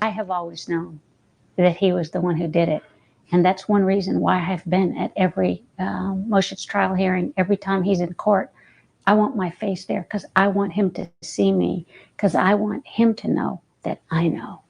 I have always known that he was the one who did it. And that's one reason why I've been at every Moshe's trial hearing. Every time he's in court, I want my face there because I want him to see me, because I want him to know that I know.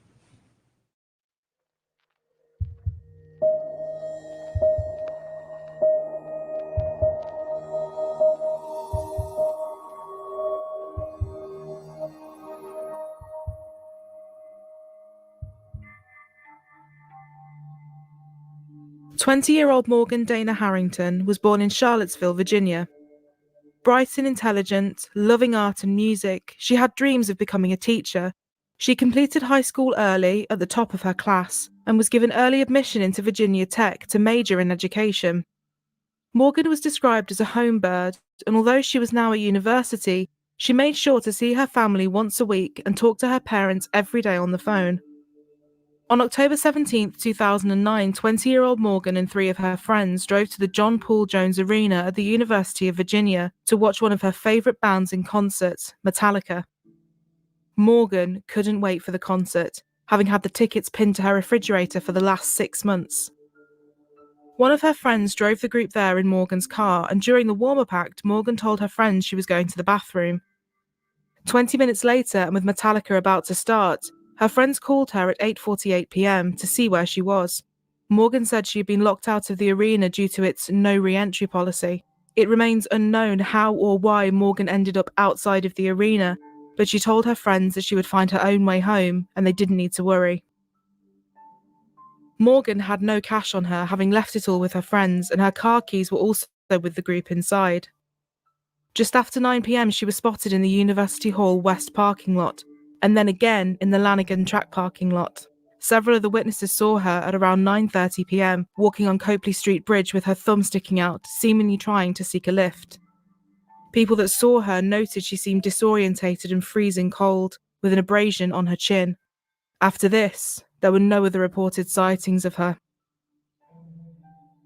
"20-year-old Morgan Dana Harrington was born in Charlottesville, Virginia. Bright and intelligent, loving art and music, she had dreams of becoming a teacher. She completed high school early, at the top of her class, and was given early admission into Virginia Tech to major in education. Morgan was described as a home bird, and although she was now at university, she made sure to see her family once a week and talk to her parents every day on the phone. On October 17, 2009, 20-year-old Morgan and 3 of her friends drove to the John Paul Jones Arena at the University of Virginia to watch one of her favourite bands in concert, Metallica. Morgan couldn't wait for the concert, having had the tickets pinned to her refrigerator for the last 6 months. One of her friends drove the group there in Morgan's car, and during the warm-up act, Morgan told her friends she was going to the bathroom. 20 minutes later, and with Metallica about to start, her friends called her at 8:48 p.m. to see where she was. Morgan said she had been locked out of the arena due to its no re-entry policy. It remains unknown how or why Morgan ended up outside of the arena, but she told her friends that she would find her own way home and they didn't need to worry. Morgan had no cash on her, having left it all with her friends, and her car keys were also with the group inside. Just after 9 p.m, she was spotted in the University Hall West parking lot, and then again in the Lanigan track parking lot. Several of the witnesses saw her at around 9:30 p.m, walking on Copley Street Bridge with her thumb sticking out, seemingly trying to seek a lift. People that saw her noted she seemed disorientated and freezing cold, with an abrasion on her chin. After this, there were no other reported sightings of her.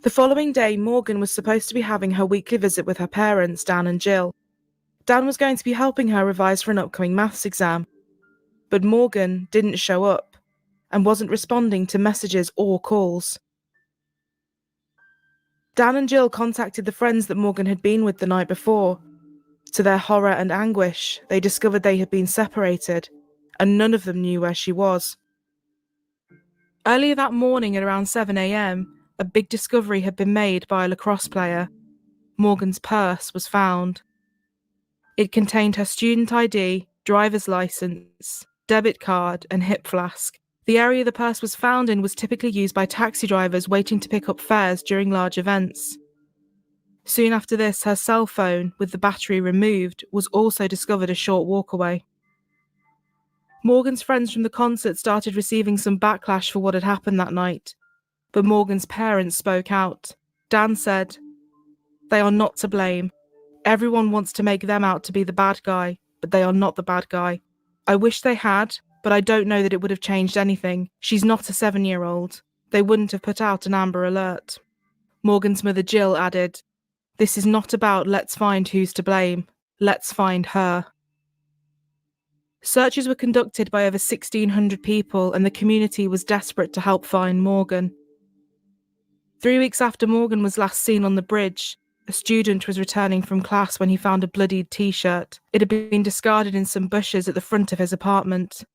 The following day, Morgan was supposed to be having her weekly visit with her parents, Dan and Jill. Dan was going to be helping her revise for an upcoming maths exam, but Morgan didn't show up and wasn't responding to messages or calls. Dan and Jill contacted the friends that Morgan had been with the night before. To their horror and anguish, they discovered they had been separated, and none of them knew where she was. Earlier that morning at around 7 a.m, a big discovery had been made by a lacrosse player. Morgan's purse was found. It contained her student ID, driver's license, debit card, and hip flask. The area the purse was found in was typically used by taxi drivers waiting to pick up fares during large events. Soon after this, her cell phone, with the battery removed, was also discovered a short walk away. Morgan's friends from the concert started receiving some backlash for what had happened that night, but Morgan's parents spoke out. Dan said, "They are not to blame. Everyone wants to make them out to be the bad guy, but they are not the bad guy. I wish they had, but I don't know that it would have changed anything. She's not a 7-year-old. They wouldn't have put out an Amber Alert." Morgan's mother Jill added, "This is not about let's find who's to blame. Let's find her." Searches were conducted by over 1,600 people, and the community was desperate to help find Morgan. 3 weeks after Morgan was last seen on the bridge, a student was returning from class when he found a bloodied t-shirt. It had been discarded in some bushes at the front of his apartment.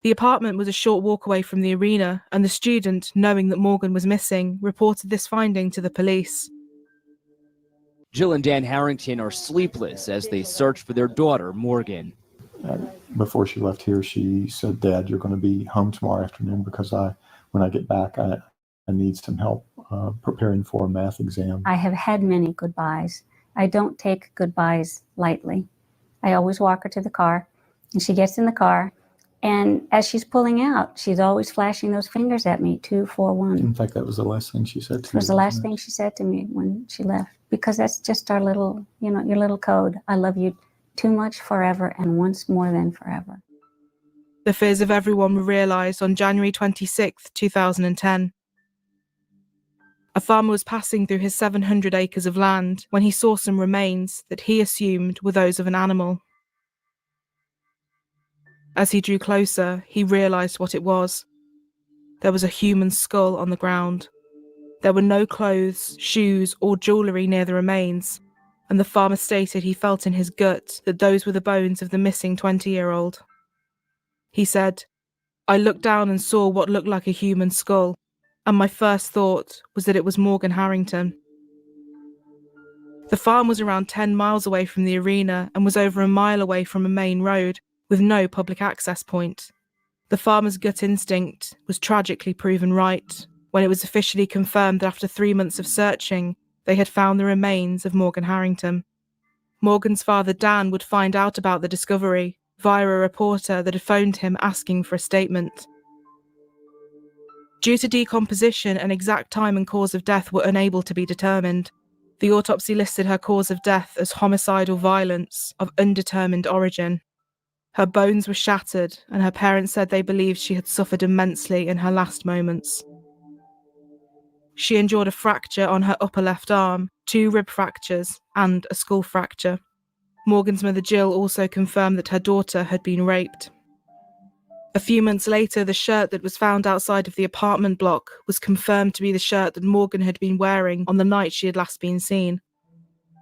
The apartment was a short walk away from the arena, and the student, knowing that Morgan was missing, reported this finding to the police. Jill and Dan Harrington are sleepless as they search for their daughter, Morgan. Before she left here, she said, "Dad, you're going to be home tomorrow afternoon because when I get back, I need some help preparing for a math exam." I have had many goodbyes. I don't take goodbyes lightly. I always walk her to the car, and she gets in the car, and as she's pulling out, she's always flashing those fingers at me, 2, 4, 1. In fact, that was the last thing she said to me. It was the last thing she said to me when she left, because that's just our little, your little code. I love you too much forever and once more than forever. The fears of everyone were realised on January 26, 2010. A farmer was passing through his 700 acres of land when he saw some remains that he assumed were those of an animal. As he drew closer, he realised what it was. There was a human skull on the ground. There were no clothes, shoes, or jewellery near the remains, and the farmer stated he felt in his gut that those were the bones of the missing 20-year-old. He said, "I looked down and saw what looked like a human skull, and my first thought was that it was Morgan Harrington." The farm was around 10 miles away from the arena and was over a mile away from a main road with no public access point. The farmer's gut instinct was tragically proven right when it was officially confirmed that after 3 months of searching, they had found the remains of Morgan Harrington. Morgan's father, Dan, would find out about the discovery via a reporter that had phoned him asking for a statement. Due to decomposition, an exact time and cause of death were unable to be determined. The autopsy listed her cause of death as homicidal violence of undetermined origin. Her bones were shattered, and her parents said they believed she had suffered immensely in her last moments. She endured a fracture on her upper left arm, 2 rib fractures, and a skull fracture. Morgan's mother Jill also confirmed that her daughter had been raped. A few months later, the shirt that was found outside of the apartment block was confirmed to be the shirt that Morgan had been wearing on the night she had last been seen.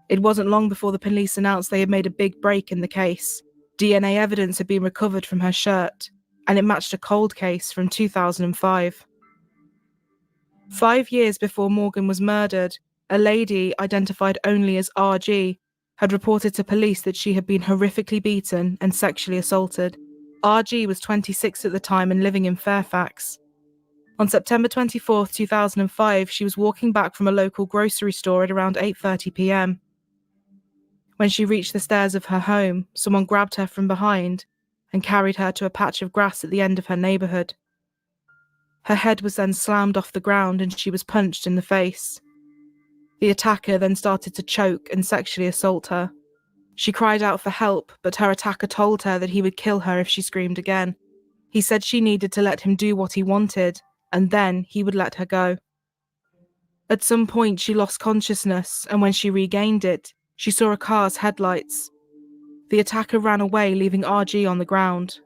It wasn't long before the police announced they had made a big break in the case. DNA evidence had been recovered from her shirt, and it matched a cold case from 2005. 5 years before Morgan was murdered, a lady identified only as RG had reported to police that she had been horrifically beaten and sexually assaulted. RG was 26 at the time and living in Fairfax. On September 24, 2005, she was walking back from a local grocery store at around 8:30 p.m. When she reached the stairs of her home, someone grabbed her from behind and carried her to a patch of grass at the end of her neighbourhood. Her head was then slammed off the ground and she was punched in the face. The attacker then started to choke and sexually assault her. She cried out for help, but her attacker told her that he would kill her if she screamed again. He said she needed to let him do what he wanted, and then he would let her go. At some point, she lost consciousness, and when she regained it, she saw a car's headlights. The attacker ran away, leaving RG on the ground.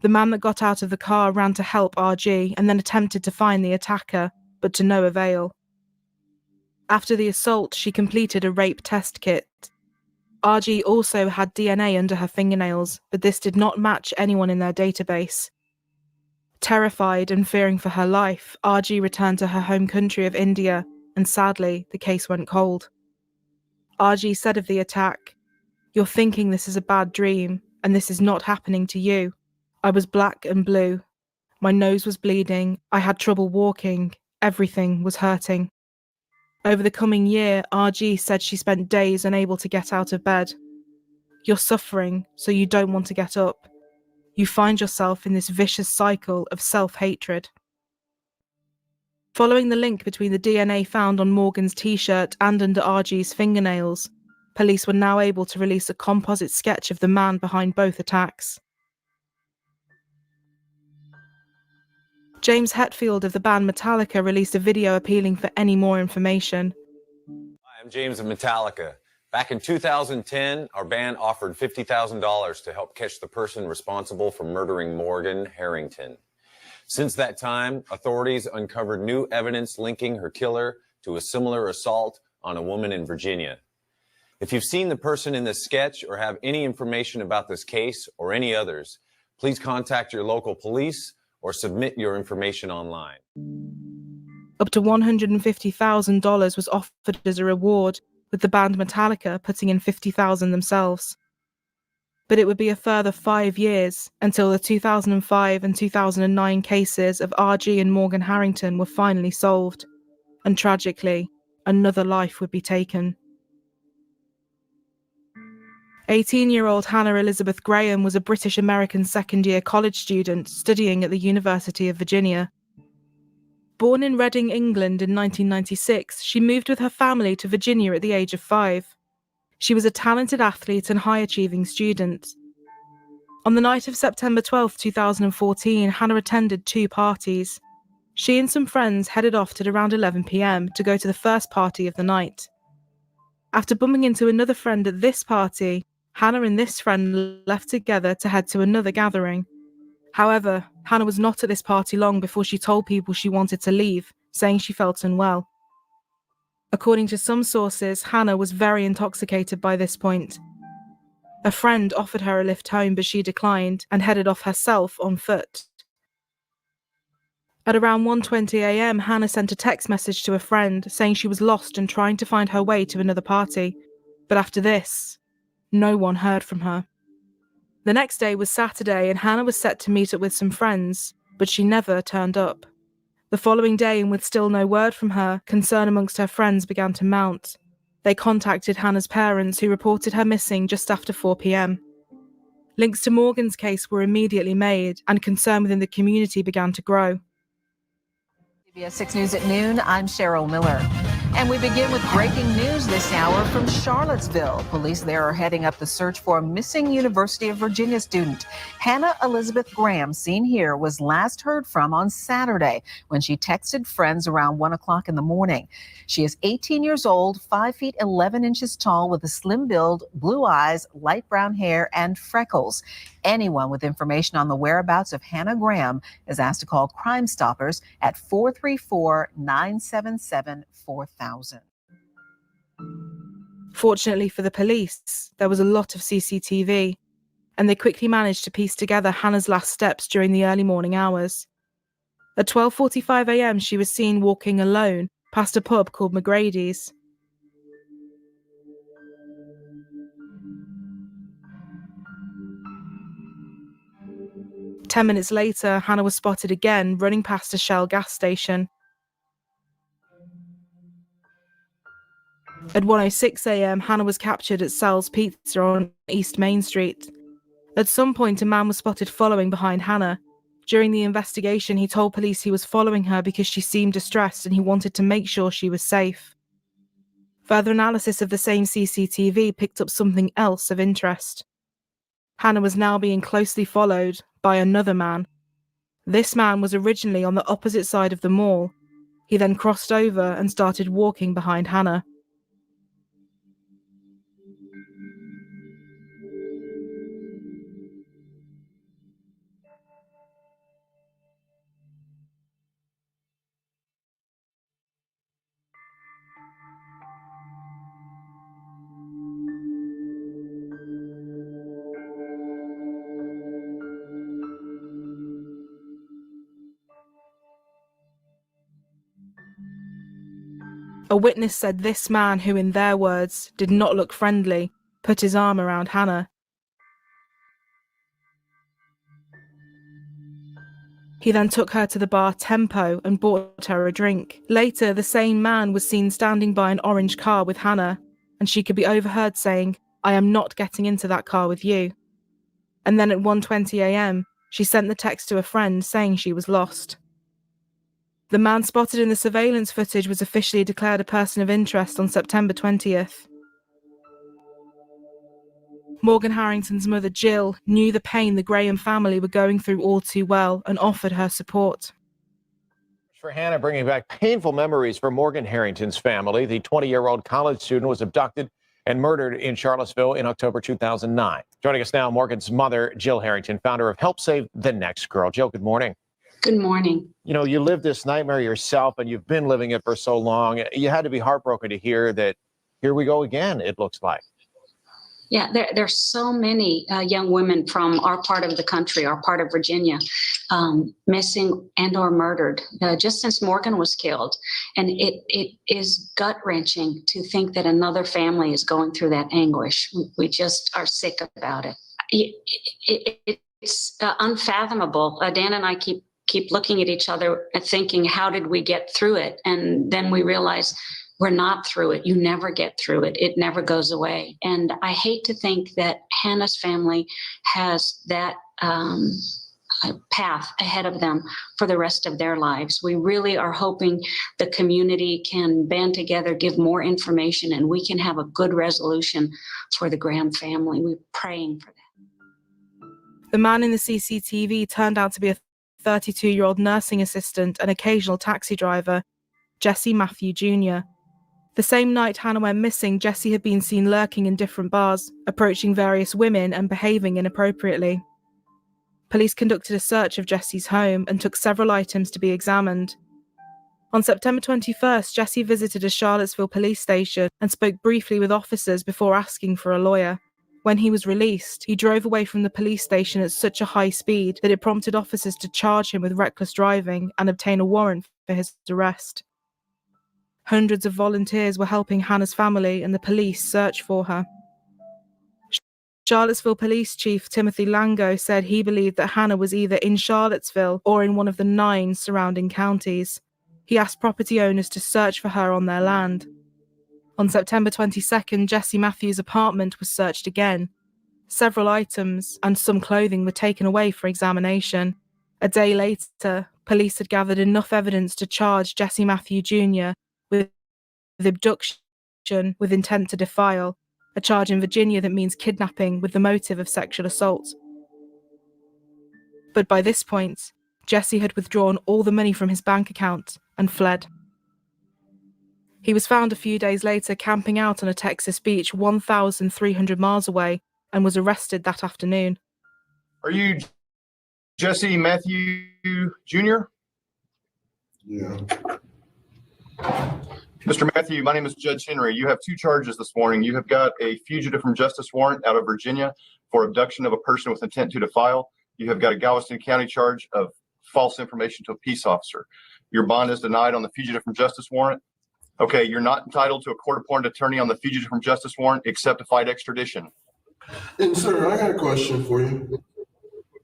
The man that got out of the car ran to help RG and then attempted to find the attacker, but to no avail. After the assault, she completed a rape test kit. RG also had DNA under her fingernails, but this did not match anyone in their database. Terrified and fearing for her life, RG returned to her home country of India, and sadly, the case went cold. RG said of the attack, "You're thinking this is a bad dream, and this is not happening to you. I was black and blue. My nose was bleeding. I had trouble walking. Everything was hurting." Over the coming year, RG said she spent days unable to get out of bed. You're suffering, so you don't want to get up. You find yourself in this vicious cycle of self-hatred. Following the link between the DNA found on Morgan's t-shirt and under RG's fingernails, police were now able to release a composite sketch of the man behind both attacks. James Hetfield of the band Metallica released a video appealing for any more information. Hi, I'm James of Metallica. Back in 2010, our band offered $50,000 to help catch the person responsible for murdering Morgan Harrington. Since that time, authorities uncovered new evidence linking her killer to a similar assault on a woman in Virginia. If you've seen the person in this sketch or have any information about this case or any others, please contact your local police or submit your information online. Up to $150,000 was offered as a reward, with the band Metallica putting in $50,000 themselves. But it would be a further 5 years until the 2005 and 2009 cases of RG and Morgan Harrington were finally solved, and tragically, another life would be taken. 18-year-old Hannah Elizabeth Graham was a British-American second-year college student studying at the University of Virginia. Born in Reading, England in 1996, she moved with her family to Virginia at the age of 5. She was a talented athlete and high-achieving student. On the night of September 12, 2014, Hannah attended 2 parties. She and some friends headed off at around 11 p.m. to go to the first party of the night. After bumping into another friend at this party, Hannah and this friend left together to head to another gathering. However, Hannah was not at this party long before she told people she wanted to leave, saying she felt unwell. According to some sources, Hannah was very intoxicated by this point. A friend offered her a lift home, but she declined and headed off herself on foot. At around 1:20 a.m, Hannah sent a text message to a friend saying she was lost and trying to find her way to another party. But after this, no one heard from her. The next day was Saturday and Hannah was set to meet up with some friends, but she never turned up. The following day, and with still no word from her, concern amongst her friends began to mount. They contacted Hannah's parents, who reported her missing just after 4 p.m. Links to Morgan's case were immediately made, and concern within the community began to grow. CBS 6 News at noon, I'm Cheryl Miller. And we begin with breaking news this hour from Charlottesville. Police there are heading up the search for a missing University of Virginia student. Hannah Elizabeth Graham, seen here, was last heard from on Saturday when she texted friends around 1 o'clock in the morning. She is 18 years old, 5 feet 11 inches tall, with a slim build, blue eyes, light brown hair, and freckles. Anyone with information on the whereabouts of Hannah Graham is asked to call Crime Stoppers at 434-977-4000. Fortunately for the police, there was a lot of CCTV, and they quickly managed to piece together Hannah's last steps during the early morning hours. At 12:45 a.m, she was seen walking alone past a pub called McGrady's. Ten minutes later, Hannah was spotted again running past a Shell gas station. At 1:06 a.m, Hannah was captured at Sal's Pizza on East Main Street. At some point, a man was spotted following behind Hannah. During the investigation, he told police he was following her because she seemed distressed and he wanted to make sure she was safe. Further analysis of the same CCTV picked up something else of interest. Hannah was now being closely followed by another man. This man was originally on the opposite side of the mall. He then crossed over and started walking behind Hannah. A witness said this man, who in their words did not look friendly, put his arm around Hannah. He then took her to the bar Tempo and bought her a drink. Later, the same man was seen standing by an orange car with Hannah, and she could be overheard saying, "I am not getting into that car with you." And then at 1:20 a.m, she sent the text to a friend saying she was lost. The man spotted in the surveillance footage was officially declared a person of interest on September 20th. Morgan Harrington's mother, Jill, knew the pain the Graham family were going through all too well and offered her support. For Hannah, bringing back painful memories for Morgan Harrington's family. The 20-year-old college student was abducted and murdered in Charlottesville in October 2009. Joining us now, Morgan's mother, Jill Harrington, founder of Help Save the Next Girl. Jill, good morning. Good morning. You know, you lived this nightmare yourself, and you've been living it for so long. You had to be heartbroken to hear that here we go again, it looks like. Yeah, there's so many young women from our part of the country, our part of Virginia, missing and or murdered just since Morgan was killed. And it is gut-wrenching to think that another family is going through that anguish. We just are sick about it. It's unfathomable. Dan and I keep looking at each other and thinking, how did we get through it? And then we realize we're not through it. You never get through it. It never goes away. And I hate to think that Hannah's family has that path ahead of them for the rest of their lives. We really are hoping the community can band together, give more information, and we can have a good resolution for the Graham family. We're praying for that. The man in the CCTV turned out to be a 32-year-old nursing assistant and occasional taxi driver, Jesse Matthew Jr. The same night Hannah went missing, Jesse had been seen lurking in different bars, approaching various women and behaving inappropriately. Police conducted a search of Jesse's home and took several items to be examined. On September 21st, Jesse visited a Charlottesville police station and spoke briefly with officers before asking for a lawyer. When he was released, he drove away from the police station at such a high speed that it prompted officers to charge him with reckless driving and obtain a warrant for his arrest. Hundreds of volunteers were helping Hannah's family and the police search for her. Charlottesville Police Chief Timothy Lango said he believed that Hannah was either in Charlottesville or in one of the 9 surrounding counties. He asked property owners to search for her on their land. On September 22nd, Jesse Matthews' apartment was searched again. Several items and some clothing were taken away for examination. A day later, police had gathered enough evidence to charge Jesse Matthew Jr. with abduction with intent to defile, a charge in Virginia that means kidnapping with the motive of sexual assault. But by this point, Jesse had withdrawn all the money from his bank account and fled. He was found a few days later camping out on a Texas beach 1,300 miles away and was arrested that afternoon. Are you Jesse Matthew Jr.? Yeah. Mr. Matthew, my name is Judge Henry. You have 2 charges this morning. You have got a fugitive from justice warrant out of Virginia for abduction of a person with intent to defile. You have got a Galveston County charge of false information to a peace officer. Your bond is denied on the fugitive from justice warrant. Okay, you're not entitled to a court-appointed attorney on the fugitive from justice warrant except to fight extradition. And sir, I got a question for you.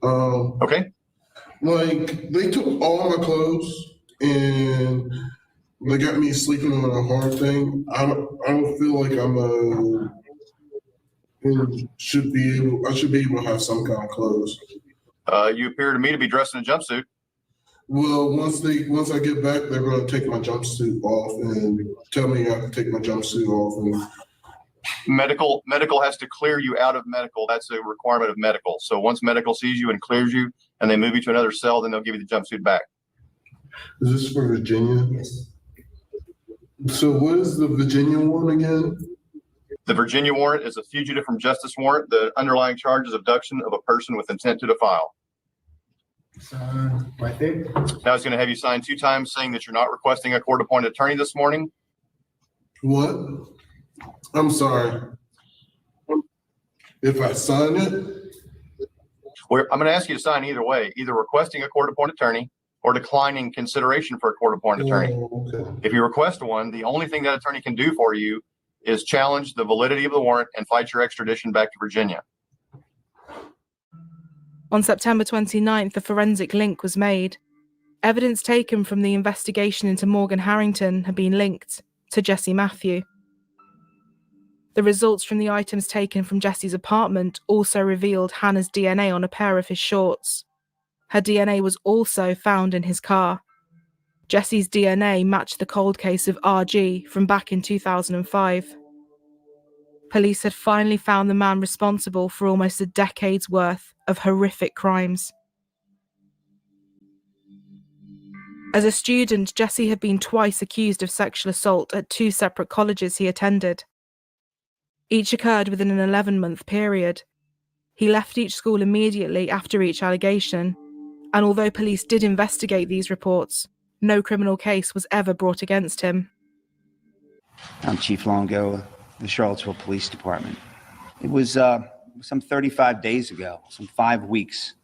Okay. Like, they took all my clothes and they got me sleeping on a hard thing. I don't feel like I should be able to have some kind of clothes. You appear to me to be dressed in a jumpsuit. Well, once I get back, they're going to take my jumpsuit off and tell me I have to take my jumpsuit off. And Medical has to clear you out of medical. That's a requirement of medical. So once medical sees you and clears you and they move you to another cell, then they'll give you the jumpsuit back. is this for Virginia? Yes. So what is the Virginia one again? The Virginia warrant is a fugitive from justice warrant. The underlying charge is abduction of a person with intent to defile. Right there. Now it's going to have you sign 2 times saying that you're not requesting a court-appointed attorney this morning. What? I'm sorry. If I sign it? I'm going to ask you to sign either way, either requesting a court-appointed attorney or declining consideration for a court-appointed attorney. Oh, okay. If you request one, the only thing that attorney can do for you is challenge the validity of the warrant and fight your extradition back to Virginia. On September 29th, a forensic link was made. Evidence taken from the investigation into Morgan Harrington had been linked to Jesse Matthew. The results from the items taken from Jesse's apartment also revealed Hannah's DNA on a pair of his shorts. Her DNA was also found in his car. Jesse's DNA matched the cold case of RG from back in 2005. Police had finally found the man responsible for almost a decade's worth of horrific crimes. As a student, Jesse had been twice accused of sexual assault at 2 separate colleges he attended. Each occurred within an 11-month period. He left each school immediately after each allegation, and although police did investigate these reports, no criminal case was ever brought against him. I'm Chief Longo of the Charlottesville Police Department. It was some 35 days ago, some 5 weeks,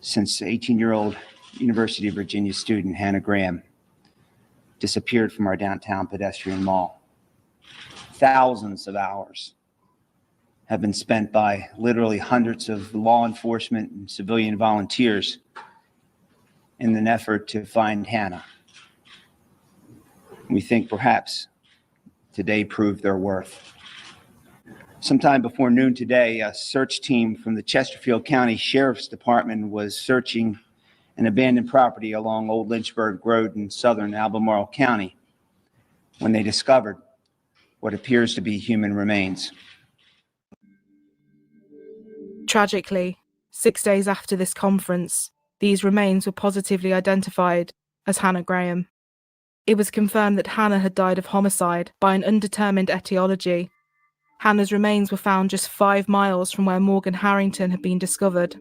since 18-year-old University of Virginia student Hannah Graham disappeared from our downtown pedestrian mall. Thousands of hours have been spent by literally hundreds of law enforcement and civilian volunteers in an effort to find Hannah. We think perhaps today proved their worth. Sometime before noon today, a search team from the Chesterfield County Sheriff's Department was searching an abandoned property along Old Lynchburg Road in southern Albemarle County when they discovered what appears to be human remains. Tragically, 6 days after this conference, these remains were positively identified as Hannah Graham. It was confirmed that Hannah had died of homicide by an undetermined etiology. Hannah's remains were found just 5 miles from where Morgan Harrington had been discovered.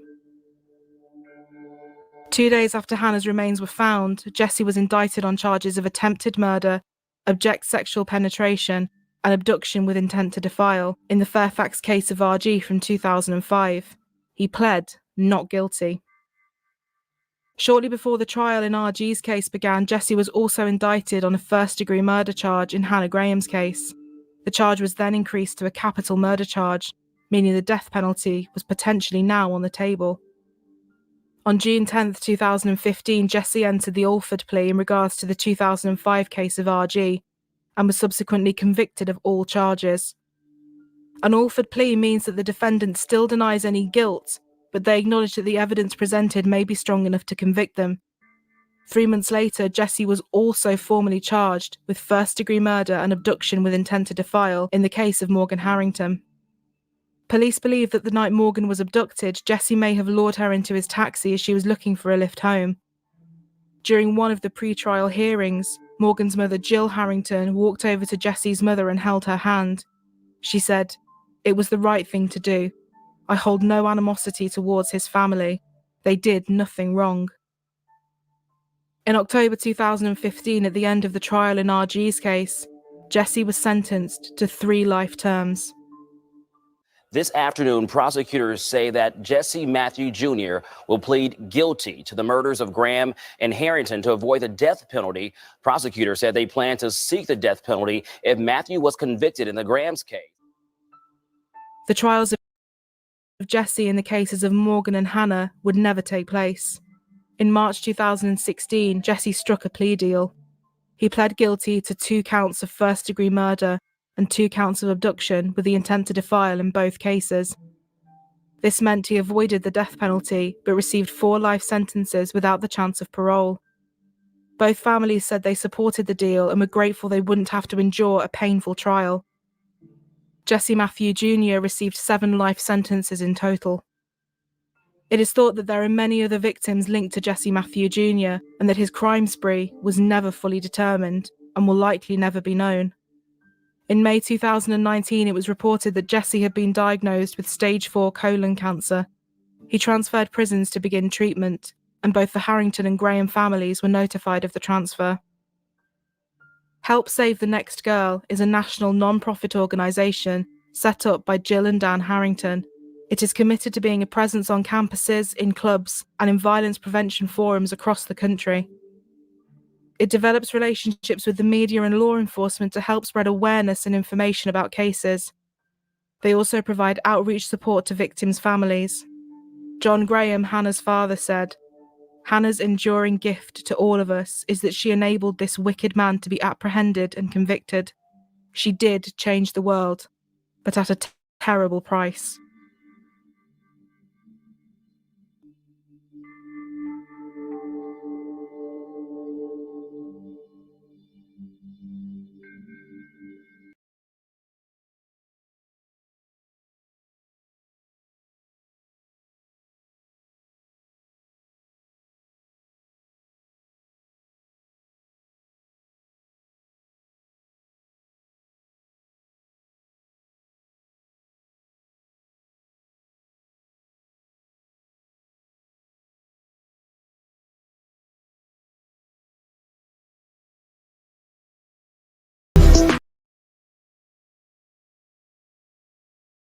2 days after Hannah's remains were found, Jesse was indicted on charges of attempted murder, abject sexual penetration, and abduction with intent to defile in the Fairfax case of RG from 2005. He pled not guilty. Shortly before the trial in RG's case began, Jesse was also indicted on a first-degree murder charge in Hannah Graham's case. The charge was then increased to a capital murder charge, meaning the death penalty was potentially now on the table. On June 10, 2015, Jesse entered the Alford plea in regards to the 2005 case of RG and was subsequently convicted of all charges. An Alford plea means that the defendant still denies any guilt, but they acknowledge that the evidence presented may be strong enough to convict them. 3 months later, Jesse was also formally charged with first-degree murder and abduction with intent to defile in the case of Morgan Harrington. Police believe that the night Morgan was abducted, Jesse may have lured her into his taxi as she was looking for a lift home. During one of the pre-trial hearings, Morgan's mother, Jill Harrington, walked over to Jesse's mother and held her hand. She said, "It was the right thing to do. I hold no animosity towards his family. They did nothing wrong." In October 2015, at the end of the trial in RG's case, Jesse was sentenced to 3 life terms. This afternoon, prosecutors say that Jesse Matthew Jr. will plead guilty to the murders of Graham and Harrington to avoid the death penalty. Prosecutors said they plan to seek the death penalty if Matthew was convicted in the Graham's case. The trials of Jesse in the cases of Morgan and Hannah would never take place. In March 2016, Jesse struck a plea deal. He pled guilty to 2 counts of first-degree murder and 2 counts of abduction with the intent to defile in both cases. This meant he avoided the death penalty, but received 4 life sentences without the chance of parole. Both families said they supported the deal and were grateful they wouldn't have to endure a painful trial. Jesse Matthew Jr. received 7 life sentences in total. It is thought that there are many other victims linked to Jesse Matthew Jr. and that his crime spree was never fully determined and will likely never be known. In May 2019, it was reported that Jesse had been diagnosed with stage 4 colon cancer. He transferred prisons to begin treatment, and both the Harrington and Graham families were notified of the transfer. Help Save the Next Girl is a national non-profit organisation set up by Jill and Dan Harrington. It is committed to being a presence on campuses, in clubs, and in violence prevention forums across the country. It develops relationships with the media and law enforcement to help spread awareness and information about cases. They also provide outreach support to victims' families. John Graham, Hannah's father, said, "Hannah's enduring gift to all of us is that she enabled this wicked man to be apprehended and convicted. She did change the world, but at a terrible price."